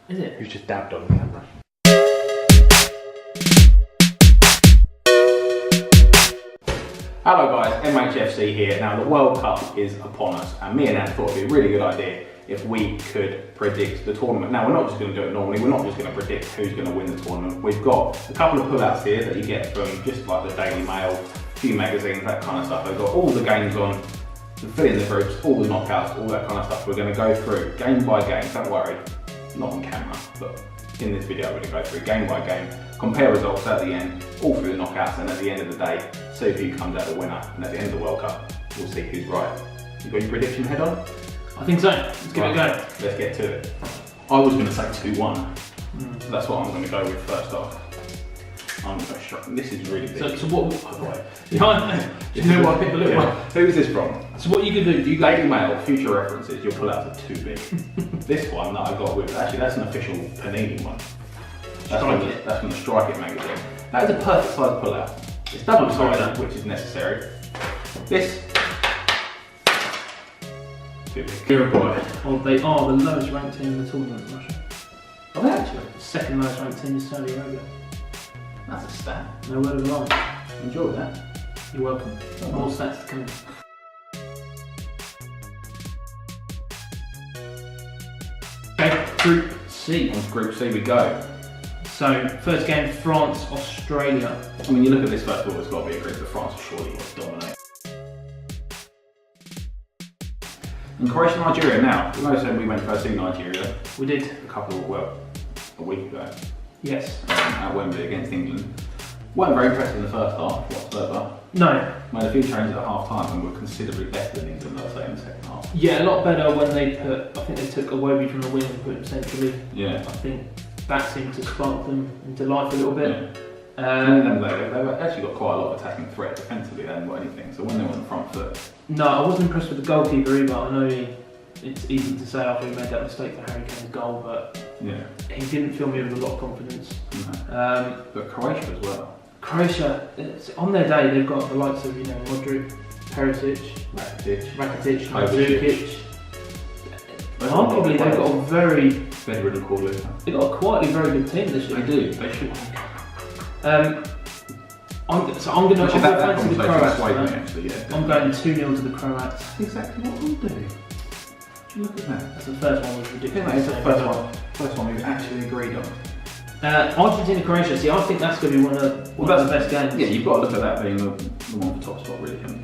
Is it? You've just dabbed on the camera. Hello guys, MHFC here. Now the World Cup is upon us and me and Anne thought it'd be a really good idea if we could predict the tournament. Now we're not just going to do it normally, we're not just going to predict who's going to win the tournament. We've got a couple of pullouts here that you get from just like the Daily Mail, a few magazines, that kind of stuff. They've got all the games on, the fill in the groups, all the knockouts, all that kind of stuff. We're going to go through game by game, don't worry, not on camera, but in this video we're going to go through game by game, compare results at the end, all through the knockouts, and at the end of the day, see who comes out the winner. And at the end of the World Cup, we'll see who's right. You got your prediction head on? I think so. Let's give it a go. Let's get to it. I was going to say 2-1. So that's what I'm going to go with first off. I'm going to go straight. This is really big. So what? By the way, you know what? I picked the little one. Who is this from? So what you can do? Daily Mail, future references. Your pullouts are too big. This one that I got with, actually, that's an official Panini one. That's from the Strike It magazine. That is a perfect size pullout. It's double-sided, which is necessary. This. Too big. Uruguay. Oh, they are the lowest ranked team in the tournament, Russia. Are they actually? The second lowest ranked team is Saudi Arabia. That's a stat. No word of a lie. Enjoy that. You're welcome. More stats to come. Okay, Group C. On Group C we go. So, first game, France, Australia. I mean, you look at this first of all, it's got to be a group that France will surely dominate. And Croatia, Nigeria now. You notice when we went first to Nigeria. We did. A week ago. Yes. At Wembley against England. Weren't very impressed in the first half whatsoever. No. Made a few changes at half time and were considerably better than England, I'd say, in the second half. Yeah, a lot better when they put, I think they took Iwobi from the wing and put him centrally. Yeah. I think that seemed to spark them into life a little bit. Yeah. They've actually got quite a lot of attacking threat defensively, they haven't got anything, so when they were on the front foot. No, I wasn't impressed with the goalkeeper either. I know it's easy to say after he made that mistake for Harry Kane's goal, but yeah, he didn't fill me with a lot of confidence. No. But Croatia as well. Croatia, on their day, they've got the likes of, Modric, Perisic, Rakitic, Mandzukic. Arguably, they've got a very... Bedridden caller. They've got a quietly very good team this year. They do, they should. I'm going to fancy the Croats. Actually, yeah, I'm going 2-0 to the Croats. That's exactly what we'll do. Would you look at that? That's the first one was ridiculous. It's the first one we've actually agreed on. Argentina, Croatia. See, I think that's going to be one of the best games. Yeah, you've got to look at that being the one for top spot, really, haven't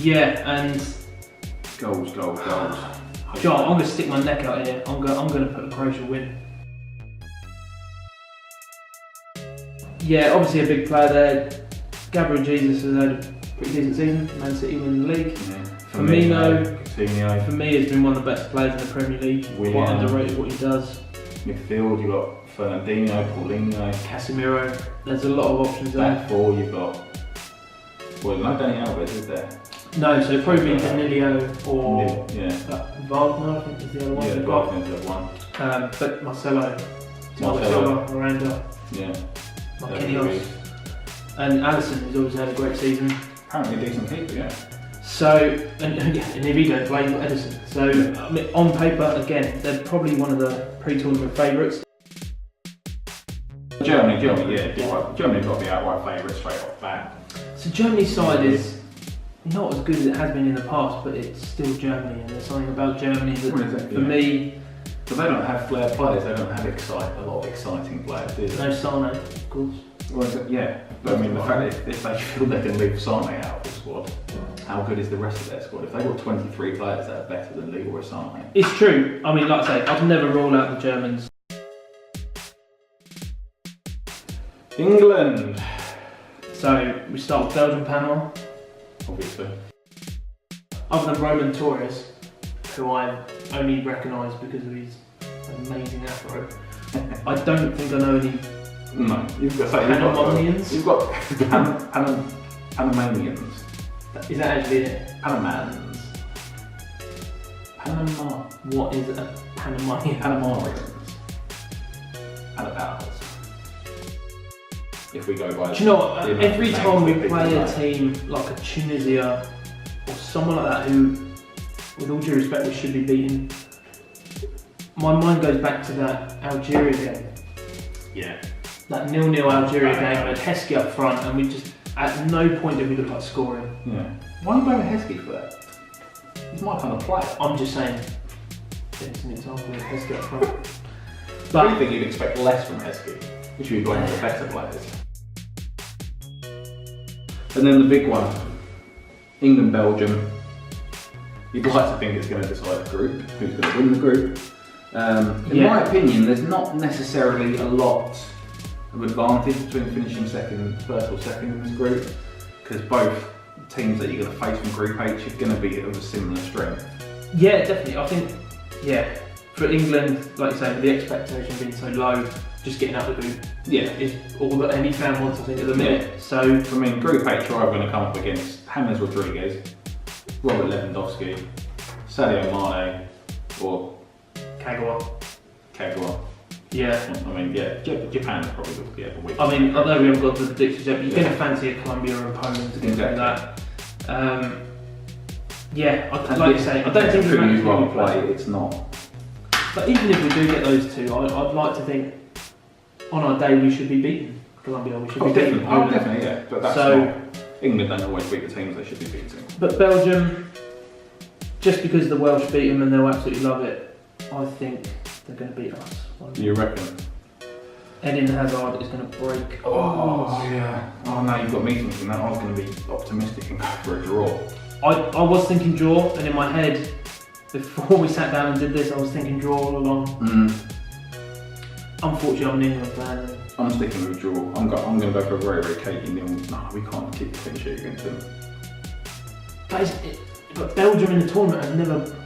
you? Yeah, and goals. John, I'm going to stick my neck out here. I'm going to put a Croatia win. Yeah, obviously a big player there. Gabriel Jesus has had a pretty decent season. Man City win the league. Yeah. Firmino, for me, has been one of the best players in the Premier League. Quite underrated what he does. Midfield, you've got Fernandinho, Paulinho, Casemiro. There's a lot of options there. Back four, you've got. Well, no Dani Alves, is there? No, so probably Danilo or Wagner, I think is the other one. Yeah, Wagner's the other one. But Marcelo, Miranda, Marquinhos, and Alisson, who's always had a great season. Apparently a decent keeper, yeah. So, and if he don't play, you've got Edison. So, I mean, on paper, again, they're probably one of the pre-tournament favourites. Germany, yeah. Germany's got to be outright favourites straight off bat. So Germany's side is not as good as it has been in the past, but it's still Germany, and there's something about Germany that, for me... But they don't have flair players, they don't have a lot of exciting players, do they? No Sane, of course. Well, yeah, but I mean, the fact that if they feel they can leave Sane out of the squad, how good is the rest of their squad? If they've got 23 players that are better than Leroy Sane. It's true. I mean, like I say, I've never ruled out the Germans. England. So we start with Belgium, Panama. Obviously. Other than Roman Torres, who I only recognise because of his amazing afro, I don't think I know any. No, you've got Panamanians. You've got Panamanians. Is that actually it? Panamans. Panama. What is a Panamanian? Panamarians. Panabals. If we go by. Do you know what? Every time we play a team like a Tunisia or someone like that, who, with all due respect, we should be beating, my mind goes back to that Algeria game. Yeah. That 0-0 Algeria game with Heskey up front, and we just, at no point did we look like scoring. Yeah. Why are you blaming Heskey for that? He's my kind of player. I'm just saying, it's an example of Heskey up front. But I think you'd expect less from Heskey, which would be one of the better players. And then the big one, England-Belgium. You'd like to think it's going to decide the group, who's going to win the group. In my opinion, there's not necessarily a lot of advantage between finishing first or second in this group, because both teams that you're going to face from Group H are going to be of a similar strength. Yeah, definitely. I think, for England, like you say, with the expectation being so low, just getting out the group is all that any fan wants, I think, at the minute. So, I mean, Group H are going to come up against James Rodriguez, Robert Lewandowski, Sadio Mane, or Kagawa. Yeah. I mean, Japan probably will get a week. I mean, I know we haven't got the predictions yet, but you're going to fancy a Colombia or a Poland to get through that. Like you say, I don't think who's going to play. It's not. But even if we do get those two, I'd like to think on our day we should be beating Colombia. We should be beating Poland. Definitely, yeah. But that's not. England don't always beat the teams they should be beating. But Belgium, just because the Welsh beat them and they'll absolutely love it, I think they're going to beat us. You reckon? Eden Hazard is going to break. Oh yeah. Oh no, you've got me thinking that. I was going to be optimistic and go for a draw. I was thinking draw, and in my head, before we sat down and did this, I was thinking draw all along. Unfortunately, I'm an England fan. I'm sticking with draw. I'm going to go for a very, very cakey nil. No, we can't keep the clean sheet against them. But Belgium in the tournament have never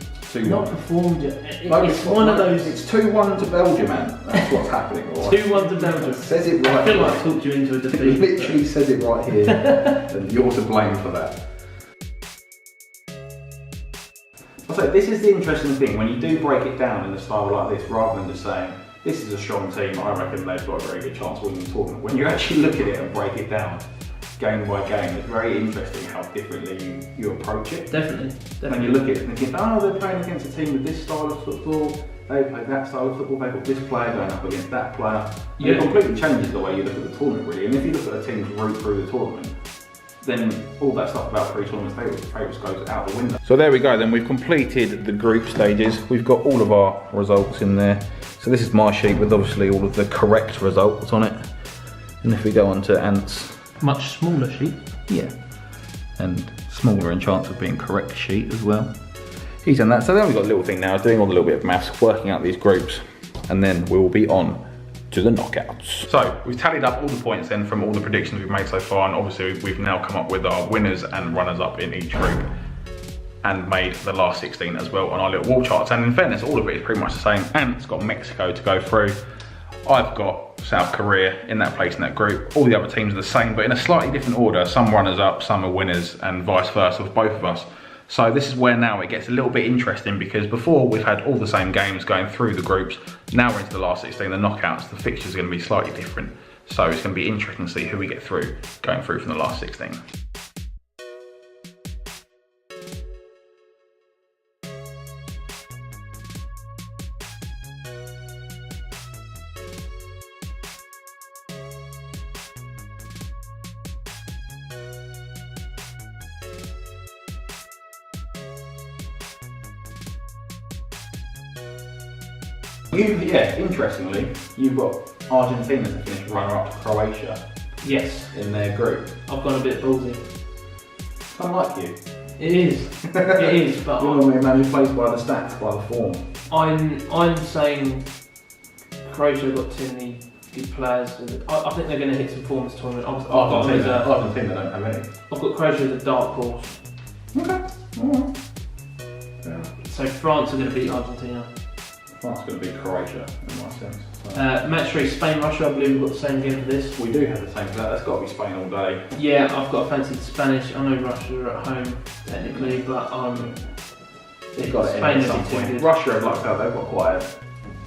not performed yet. It's one of those. It's 2-1 to Belgium, man. That's what's happening. Right? 2-1 to Belgium. It says it right. I feel like I talked you into a defeat. It literally says it right here, and you're to blame for that. I'll say this is the interesting thing when you do break it down in a style like this, rather than just saying this is a strong team. I reckon they've got a very good chance of winning the tournament. When you actually look at it and break it down, game by game, it's very interesting how differently you approach it. Definitely. When you look at it and think, oh, they're playing against a team with this style of football, they play that style of football, they've got this player going up against that player. It completely changes the way you look at the tournament, really. And if you look at a team's route through the tournament, then all that stuff about pre-tournament favourites goes out the window. So there we go then, we've completed the group stages. We've got all of our results in there. So this is my sheet with obviously all of the correct results on it. And if we go on to Ant's much smaller sheet. Yeah, and smaller in chance of being correct sheet as well. He's done that. So then we've got a little thing now, doing all the little bit of maths, working out these groups, and then we will be on to the knockouts. So we've tallied up all the points then from all the predictions we've made so far, and obviously we've now come up with our winners and runners up in each group, and made the last 16 as well on our little wall charts. And in fairness, all of it is pretty much the same. And it's got Mexico to go through. I've got South Korea in that place in that group. All the other teams are the same, but in a slightly different order. Some runners up, some are winners, and vice versa with both of us. So this is where now it gets a little bit interesting, because before we've had all the same games going through the groups. Now we're into the last 16, the knockouts. The fixtures are going to be slightly different. So it's going to be interesting to see who we get through, going through from the last 16. Interestingly, you've got Argentina to finish runner-up to Croatia. Yes. In their group. I've gone a bit ballsy. Unlike you. It is. It is, but you're normally a man who plays by the stats, by the form. I'm saying Croatia have got too many good players. I think they're going to hit some form this tournament. Argentina don't have any. I've got Croatia as a dark horse. Okay. Alright. Yeah. So France are going to beat Argentina. France is going to beat Croatia, in my sense. So. Match 3, Spain-Russia. I believe we've got the same game for this. We do have the same for that. That's got to be Spain all day. Yeah, I've got a fancy Spanish. I know Russia are at home, technically, but they've got to end at some point. Russia have lucked out. They've got quite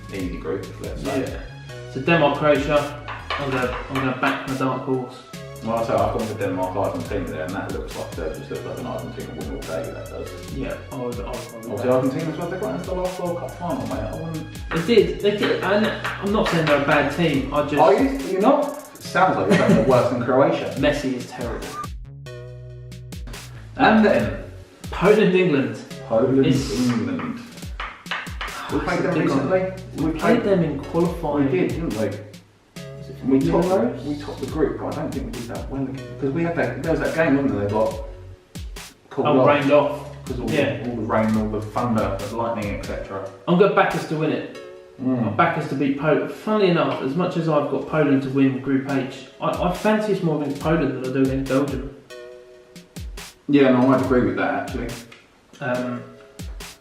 an easy group, let's say. Yeah. So Denmark, Croatia. I'm going to back my dark horse. Well, I've gone for Denmark, Argentina there, and that looks like an Argentina win all day. That does. Yeah, I would. Obviously, Argentina's won. They got into the last World Cup final, mate. They did, and I'm not saying they're a bad team. I just. Are you? You're not? It sounds like you're worse than Croatia. Messi is terrible. And then Poland, England. England. We played them recently. We played them in qualifying. We did, didn't we? We topped the group, but I don't think we did that well because we had that. There was that game, wasn't there? They got called off. Rained off because all the rain, all the thunder, the lightning, etc. I'm going to back us to win it. I back us to beat Poland. Funnily enough, as much as I've got Poland to win Group H, I fancy us more against Poland than I do against Belgium. Yeah, no, I might agree with that actually.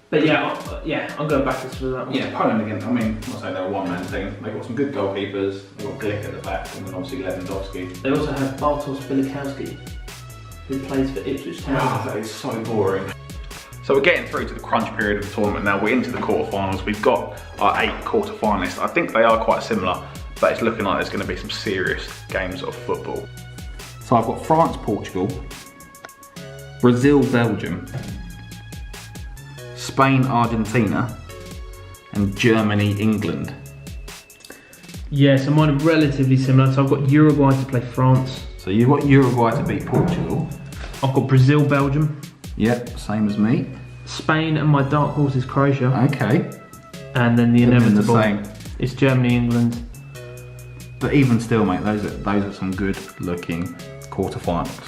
But I'm going to back us for that one. Yeah, Poland again. I mean, I'll say they're a one-man team. They've got some good goalkeepers. They've got Glick at the back, and then obviously Lewandowski. They also have Bartosz Białkowski, who plays for Ipswich Town. Oh, that is so boring. So we're getting through to the crunch period of the tournament now. We're into the quarterfinals. We've got our 8 quarterfinalists. I think they are quite similar, but it's looking like there's going to be some serious games of football. So I've got France, Portugal, Brazil, Belgium, Spain, Argentina, and Germany, England. Yeah, so mine are relatively similar. So I've got Uruguay to play France. So you've got Uruguay to beat Portugal. I've got Brazil, Belgium. Yep, same as me. Spain, and my dark horse is Croatia. Okay. And then the inevitable The same. is Germany, England. But even still, mate, those are some good looking quarterfinals.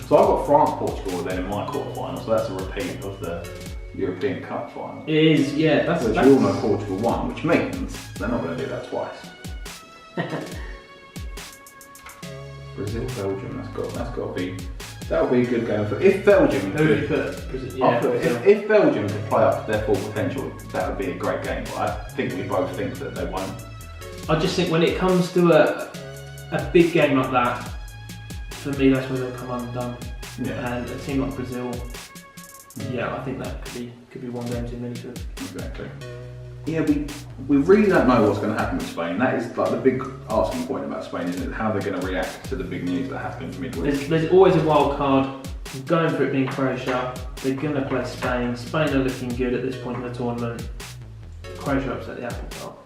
So I've got France, Portugal then in my quarterfinals. So that's a repeat of the European Cup final. It is, yeah. That's we all know Portugal won, which means they're not going to do that twice. Brazil, Belgium. That'll be a good game. If Belgium if Belgium could play up to their full potential, that would be a great game. But I think we both think that they won't. I just think when it comes to a big game like that, for me that's where they'll come undone. Yeah. And a team like Brazil, I think that could be one game too many for them. Exactly. Yeah, we really don't know what's going to happen with Spain. That is like the big asking point about Spain, isn't it? How they're going to react to the big news that happened midweek. There's always a wild card. I'm going for it being Croatia. They're going to play Spain. Spain are looking good at this point in the tournament. Croatia upset the apple cart.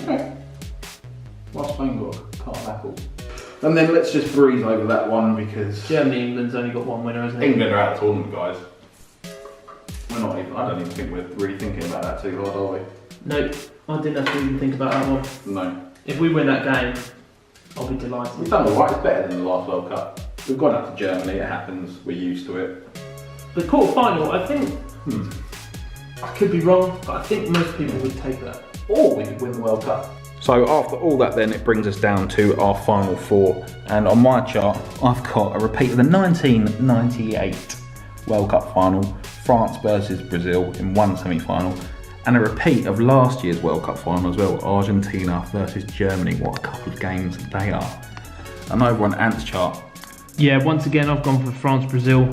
Okay. Well, Spain got a cart of apples. And then let's just breeze over that one because Germany, England's only got one winner, hasn't it? England are out of the tournament, guys. We're not even. I don't even think we're really thinking about that too hard, are we? Nope, I didn't have to even think about that one. No. If we win that game, I'll be delighted. We've done alright, it's better than the last World Cup. We've gone up to Germany, it happens, we're used to it. The quarter final, I think, I could be wrong, but I think most people would take that. Or we could win the World Cup. So after all that then, it brings us down to our final 4. And on my chart, I've got a repeat of the 1998 World Cup final, France versus Brazil in one semi-final. And a repeat of last year's World Cup final as well, Argentina versus Germany. What a couple of games they are. And over on Ant's chart. Yeah, once again I've gone for France-Brazil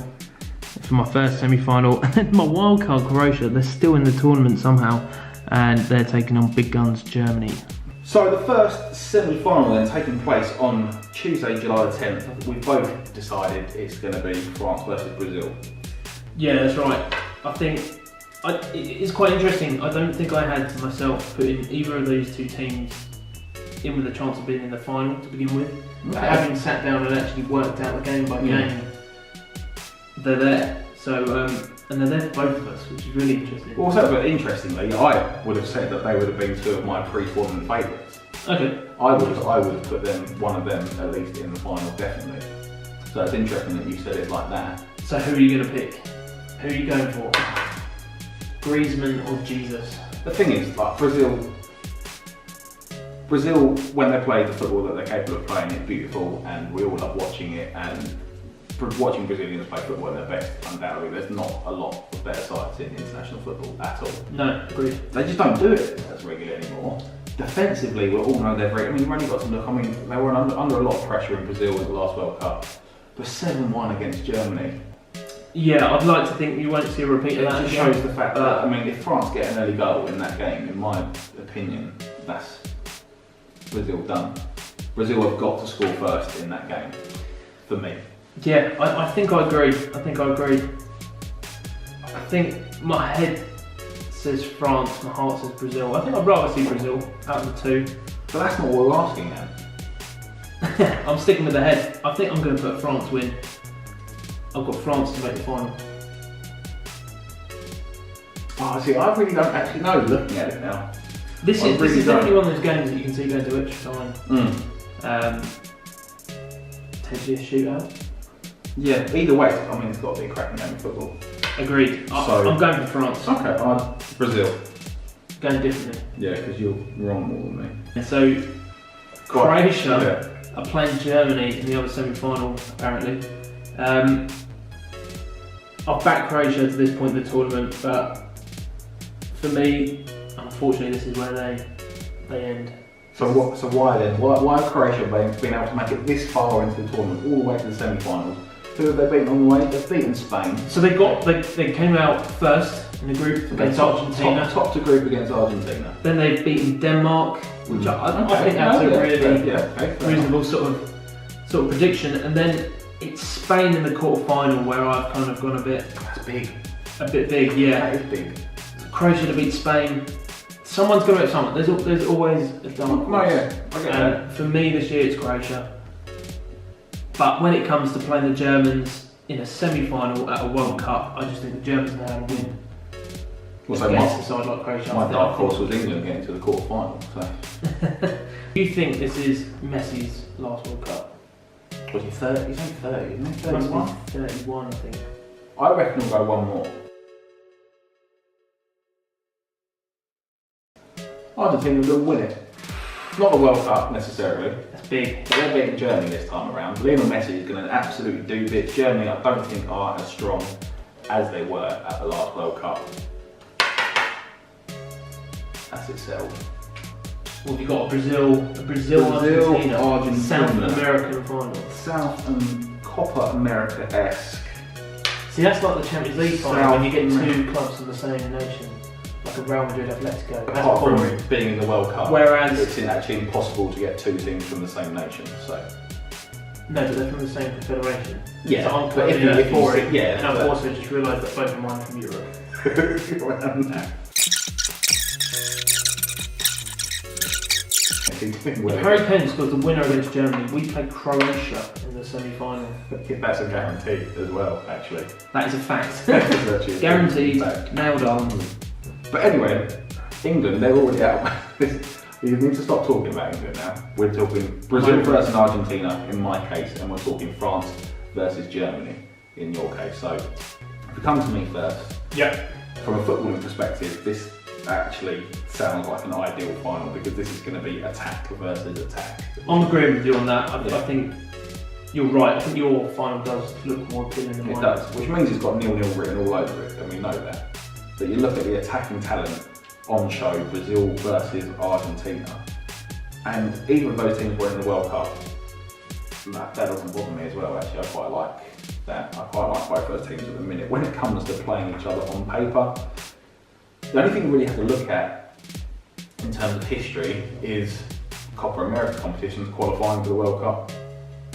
for my first semi-final. And then my wildcard Croatia, they're still in the tournament somehow. And they're taking on big guns Germany. So the first semi-final then taking place on Tuesday, July the 10th. We've both decided it's going to be France versus Brazil. Yeah, that's right. I think it's quite interesting. I don't think I had myself putting either of those two teams in with a chance of being in the final to begin with. But having sat down and actually worked out the game by game, they're there. So, and they're there for both of us, which is really interesting. Also, but interestingly, I would have said that they would have been 2 of my pre-tournament favourites. Okay. I would have put one of them at least in the final, definitely. So it's interesting that you said it like that. So who are you going to pick? Who are you going for? Griezmann or Jesus? The thing is, like Brazil, when they play the football that they're capable of playing, it's beautiful, and we all love watching it. And watching Brazilians play football at their best, undoubtedly, there's not a lot of better sides in international football at all. No, agreed. They just don't do it as regularly anymore. Defensively, we all know they're very. I mean, you've only got to look. I mean, they were under a lot of pressure in Brazil at the last World Cup, but 7-1 against Germany. Yeah, I'd like to think you won't see a repeat of that. It just shows the fact that, I mean, if France get an early goal in that game, in my opinion, that's Brazil done. Brazil have got to score first in that game. for me. Yeah, I think I agree. I think my head says France, my heart says Brazil. I think I'd rather see Brazil out of the two. But that's not what we're asking now. I'm sticking with the head. I think I'm going to put a France win. I've got France to make the final. Oh, see, I really don't actually know looking at it now. This is definitely one of those games that you can see going to extra time. Potentially a shootout. Yeah, either way, I mean, it's got to be a cracking game of football. Agreed. I'm going for France. Okay, Brazil. Going differently. Yeah, because you're wrong more than me. And so, Croatia are playing Germany in the other semi-final, apparently. I've backed Croatia to this point in the tournament, but for me, unfortunately, this is where they end. So why then? Why have Croatia been able to make it this far into the tournament, all the way to the semi-finals? Who have they beaten on the way? They've beaten Spain. So they came out first in the group against Argentina. Top to group against Argentina. Then they've beaten Denmark, which I think that's a really reasonable sort of prediction. And then it's Spain in the quarter-final, where I've kind of gone a bit big, yeah. That is big. So Croatia to beat Spain. Someone's going to beat someone. There's always a dark horse. No, yeah, I get that. For me this year it's Croatia. But when it comes to playing the Germans in a semi-final at a World Cup, I just think the Germans know how to win. Against a side like Croatia. My dark horse was England getting to the quarter-final. So. Do you think this is Messi's last World Cup? Was he 30? He's only 30, isn't he? 31? 31, I think. I reckon he'll go one more. Argentina will win it. Not the World Cup necessarily. That's big. But they're beating Germany this time around. Lionel Messi is going to absolutely do bits. Germany, I don't think, are as strong as they were at the last World Cup. That's itself. Well, you've got Brazil, Argentina, South American final. South and Copa America-esque. See, that's like the Champions League final when you get two clubs from the same nation, like a Real Madrid Atletico. Apart from being in the World Cup, whereas it's actually impossible to get two teams from the same nation. So no, but they're from the same confederation. Yeah, so I'm but if you for it. Yeah, and I've also just realised that both of mine are from Europe. If Harry Kane scores the winner against Germany, we play Croatia in the semi-final. That's a guarantee as well, actually. That is a fact. Guaranteed, nailed on. But anyway, England, they're already out. You need to stop talking about England now. We're talking Brazil versus Argentina in my case, and we're talking France versus Germany in your case. So, if you come to me first, from a footballing perspective, this actually sounds like an ideal final because this is going to be attack versus attack. I'm agreeing with you on that. I think you're right. I think your final does look more appealing than mine. It does, which means it's got 0-0 written all over it, and we know that. But you look at the attacking talent on show, Brazil versus Argentina, and either of those teams were in the World Cup. That doesn't bother me as well, actually. I quite like that. I quite like both those teams at the minute. When it comes to playing each other on paper, the only thing you really have to look at in terms of history is Copa America competitions qualifying for the World Cup.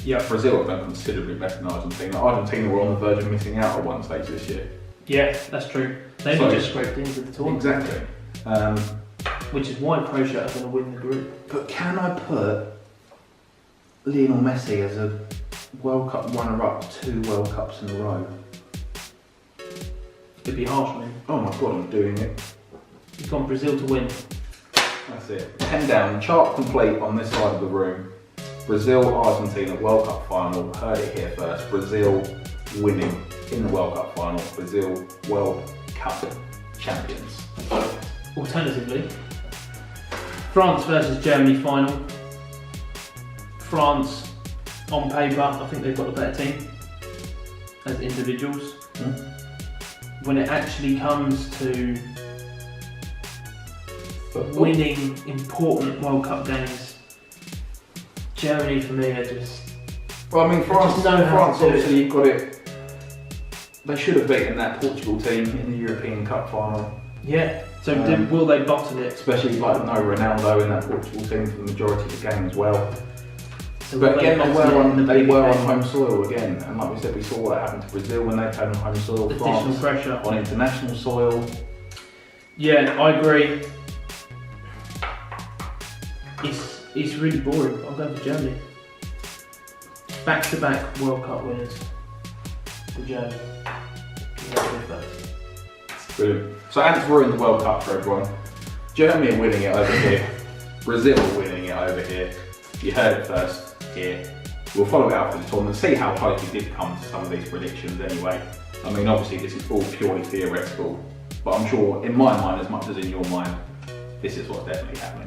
Yeah. Brazil have done considerably better than Argentina. Argentina were on the verge of missing out at one stage this year. Yeah, that's true. They only just scraped into the tournament. Exactly. Which is why Croatia are going to win the group. But can I put Lionel Messi as a World Cup runner-up 2 World Cups in a row? It'd be harsh, man. Oh my god, I'm doing it. You've gone Brazil to win. That's it. 10 down, chart complete on this side of the room. Brazil, Argentina, World Cup final. Heard it here first. Brazil winning in the World Cup final. Brazil, World Cup champions. Alternatively, France versus Germany final. France, on paper, I think they've got the better team as individuals. When it actually comes to winning important World Cup games, Germany for me are just... Well, I mean, France obviously it. got it. They should have beaten that Portugal team in the European Cup final. Yeah, so will they bottle it? Especially like no Ronaldo in that Portugal team for the majority of the game as well. But again, they were on game. home soil again, and like we said, we saw what happened to Brazil when they played on home soil. Additional France pressure on international soil. Yeah, I agree. It's really boring. I'll go for Germany. Back-to-back World Cup winners for Germany. Brilliant. So Ant's ruined the World Cup for everyone. Germany are winning it over here. Brazil are winning it over here. You heard it first here. We'll follow it up with the tournament, see how close we did come to some of these predictions anyway. I mean, obviously this is all purely theoretical, but I'm sure in my mind, as much as in your mind, this is what's definitely happening.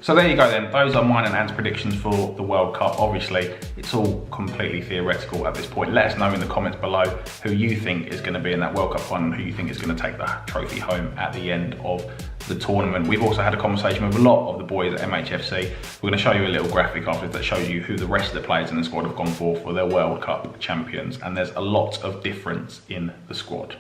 So there you go then, those are mine and Ant's predictions for the World Cup. Obviously, it's all completely theoretical at this point. Let us know in the comments below who you think is going to be in that World Cup final and who you think is going to take the trophy home at the end of the tournament. We've also had a conversation with a lot of the boys at MHFC. We're going to show you a little graphic after that shows you who the rest of the players in the squad have gone for their World Cup champions, and there's a lot of difference in the squad.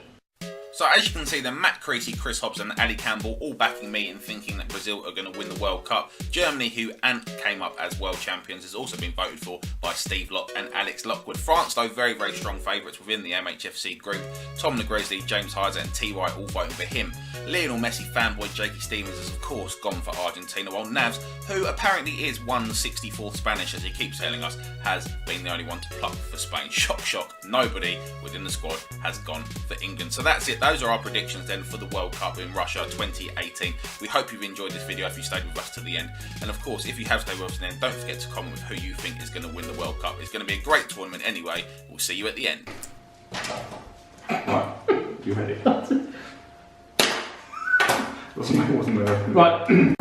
So as you can see, then Matt Creasy, Chris Hobbs and Ali Campbell all backing me in thinking that Brazil are going to win the World Cup. Germany, who Ant came up as world champions, has also been voted for by Steve Locke and Alex Lockwood. France, though, very, very strong favourites within the MHFC group. Tom Negresley, James Heiser and T.Y. all voting for him. Lionel Messi fanboy Jakey Stevens has of course gone for Argentina, while Navs, who apparently is 1/64th Spanish as he keeps telling us, has been the only one to pluck for Spain. Shock, shock, nobody within the squad has gone for England. So that's it. Those are our predictions then for the World Cup in Russia 2018. We hope you've enjoyed this video if you stayed with us to the end. And of course, if you have stayed with us to the end, don't forget to comment with who you think is going to win the World Cup. It's going to be a great tournament anyway. We'll see you at the end. Right, you ready? Wasn't Right.